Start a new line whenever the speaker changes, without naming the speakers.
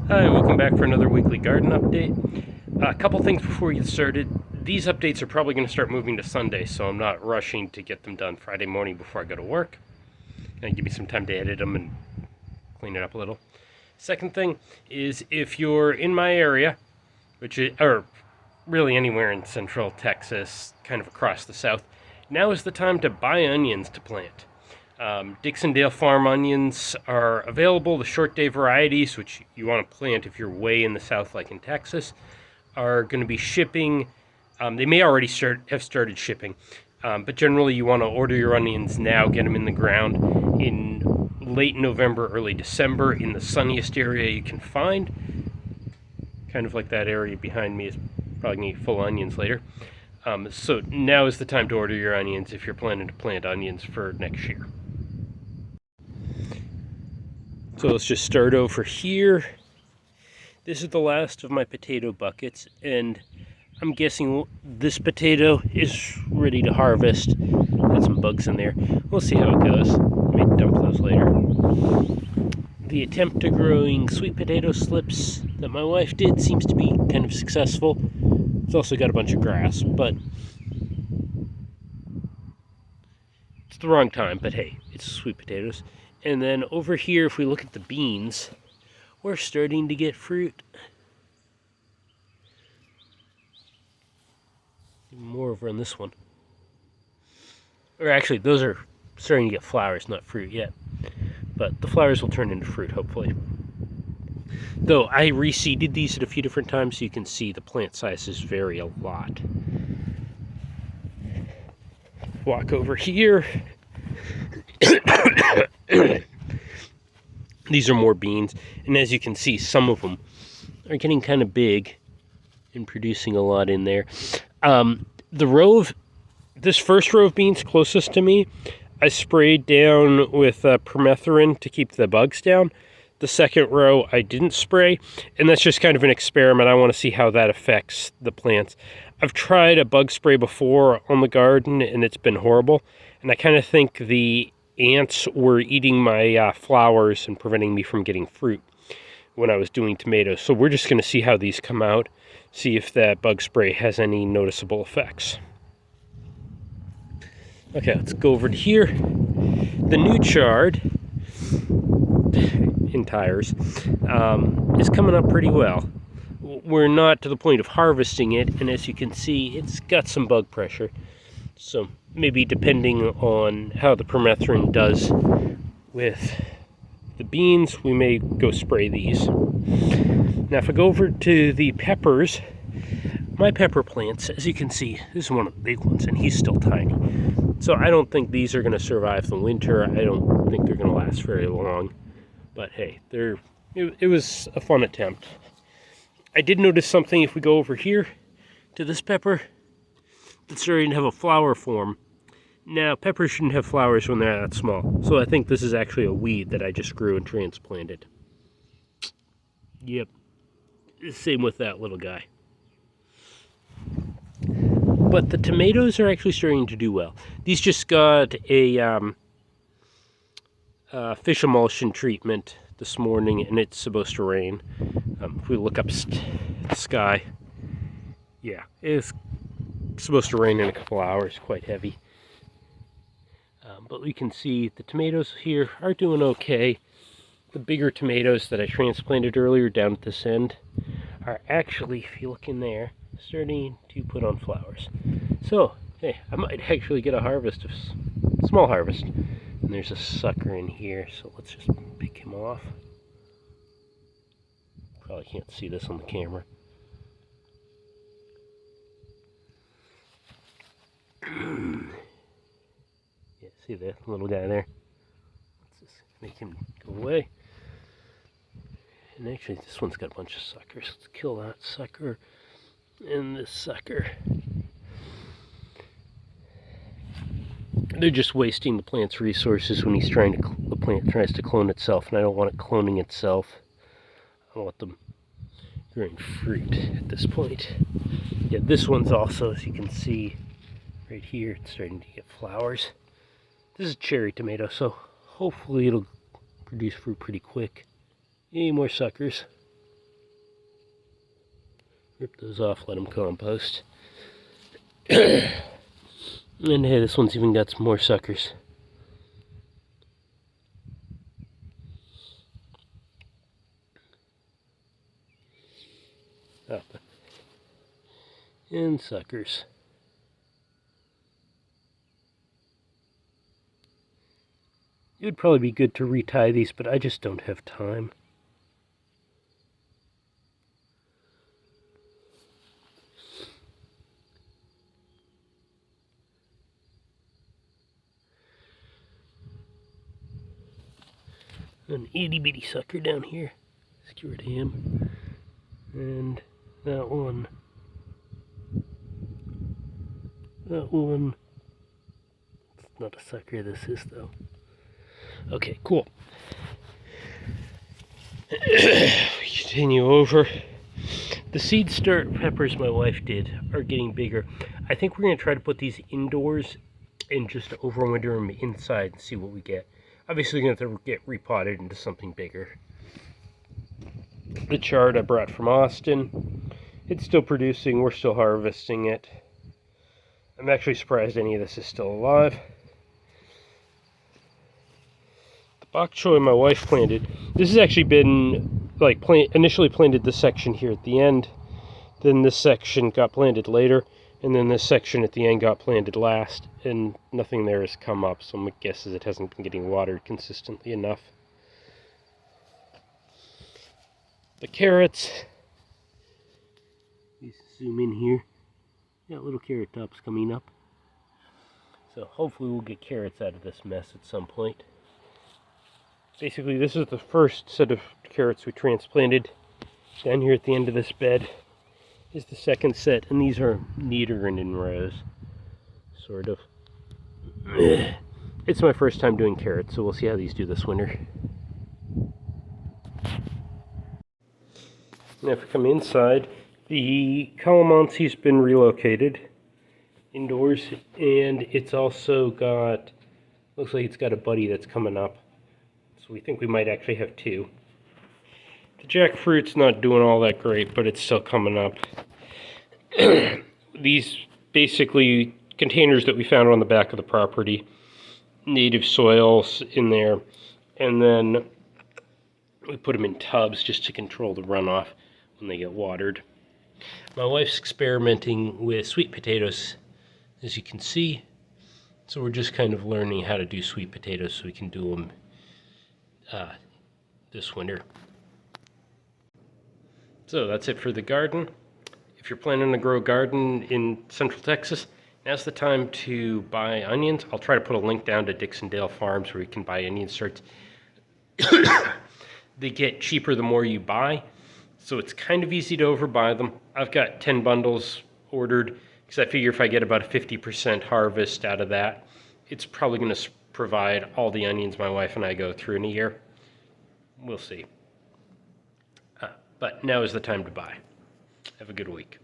Hi, welcome back for another weekly garden update. A couple things before we get started. These updates are probably going to start moving to Sunday, so I'm not rushing to get them done Friday morning before I go to work. Gonna give me some time to edit them and clean it up a little. Second thing is, if you're in my area, or really anywhere in central Texas, kind of across the south, now is the time to buy onions to plant. Dixondale Farm onions are available. The short day varieties, which you want to plant if you're way in the south, like in Texas, are going to be shipping. They may already have started shipping, but generally you want to order your onions now, get them in the ground in late November, early December, in the sunniest area you can find. Kind of like that area behind me is probably going to get full onions later. So now is the time to order your onions if you're planning to plant onions for next year. So let's just start over here. This is the last of my potato buckets, and I'm guessing this potato is ready to harvest. Got some bugs in there. We'll see how it goes. I may dump those later. The attempt to growing sweet potato slips that my wife did seems to be kind of successful. It's also got a bunch of grass, but it's the wrong time, but hey, it's sweet potatoes. And then over here, if we look at the beans, we're starting to get fruit. Even more over on this one. Or actually, those are starting to get flowers, not fruit yet. But the flowers will turn into fruit, hopefully. Though I reseeded these at a few different times, so you can see the plant sizes vary a lot. Walk over here. These are more beans, and as you can see, some of them are getting kind of big and producing a lot in there. This first row of beans closest to me, I sprayed down with permethrin to keep the bugs down. The second row I didn't spray, and that's just kind of an experiment. I want to see how that affects the plants. I've tried a bug spray before on the garden, and it's been horrible, and I kind of think the ants were eating my flowers and preventing me from getting fruit when I was doing tomatoes. So we're just going to see how these come out, see if that bug spray has any noticeable effects. Okay, let's go over to here. The new chard in tires is coming up pretty well. We're not to the point of harvesting it, and as you can see, it's got some bug pressure. So maybe depending on how the permethrin does with the beans, we may go spray these. Now if I go over to the peppers, my pepper plants, as you can see, this is one of the big ones, and he's still tiny. So I don't think these are going to survive the winter. I don't think they're going to last very long. But hey, it was a fun attempt. I did notice something if we go over here to this pepper. It's starting to have a flower form. Now, peppers shouldn't have flowers when they're that small. So I think this is actually a weed that I just grew and transplanted. Yep. Same with that little guy. But the tomatoes are actually starting to do well. These just got a fish emulsion treatment this morning, and it's supposed to rain. If we look up the sky, yeah, it's supposed to rain in a couple hours, quite heavy. But we can see the tomatoes here are doing okay. The bigger tomatoes that I transplanted earlier down at this end are actually, if you look in there, starting to put on flowers. So, hey, I might actually get a harvest, small harvest. And there's a sucker in here, so let's just pick him off. Probably can't see this on the camera. Yeah, see that little guy there? Let's just make him go away. And actually, this one's got a bunch of suckers. Let's kill that sucker and this sucker. They're just wasting the plant's resources when the plant tries to clone itself, and I don't want it cloning itself. I want them growing fruit at this point. Yeah, this one's also, as you can see right here, it's starting to get flowers. This is a cherry tomato, so hopefully it'll produce fruit pretty quick. Any more suckers? Rip those off, let them compost. And hey, this one's even got some more suckers. Oh. And suckers. It would probably be good to retie these, but I just don't have time. An itty bitty sucker down here. Let's get rid of him. And that one. That one. It's not a sucker, this is though. Okay, cool. Continue over. The seed start peppers my wife did are getting bigger. I think we're going to try to put these indoors and just overwinter them inside and see what we get. Obviously, we're going to have to get repotted into something bigger. The chard I brought from Austin. It's still producing. We're still harvesting it. I'm actually surprised any of this is still alive. The bok choy my wife planted. This has actually been initially planted this section here at the end. Then this section got planted later. And then this section at the end got planted last, and nothing there has come up, so my guess is it hasn't been getting watered consistently enough. The carrots, let's zoom in here, got little carrot tops coming up. So hopefully we'll get carrots out of this mess at some point. Basically, this is the first set of carrots we transplanted. Down here at the end of this bed is the second set, and these are neater and in rows, sort of. It's my first time doing carrots, so we'll see how these do this winter. Now if we come inside, the calamansi's been relocated indoors, and it's also got, looks like it's got a buddy that's coming up, so we think we might actually have two. The jackfruit's not doing all that great, but it's still coming up. These basically containers that we found on the back of the property, native soils in there, and then we put them in tubs just to control the runoff when they get watered. My wife's experimenting with sweet potatoes, as you can see, so we're just kind of learning how to do sweet potatoes so we can do them this winter. So that's it for the garden. If you're planning to grow a garden in Central Texas, now's the time to buy onions. I'll try to put a link down to Dixondale Farms where you can buy onion starts. They get cheaper the more you buy, so it's kind of easy to overbuy them. I've got 10 bundles ordered because I figure if I get about a 50% harvest out of that, it's probably going to provide all the onions my wife and I go through in a year. We'll see. But now is the time to buy. Have a good week.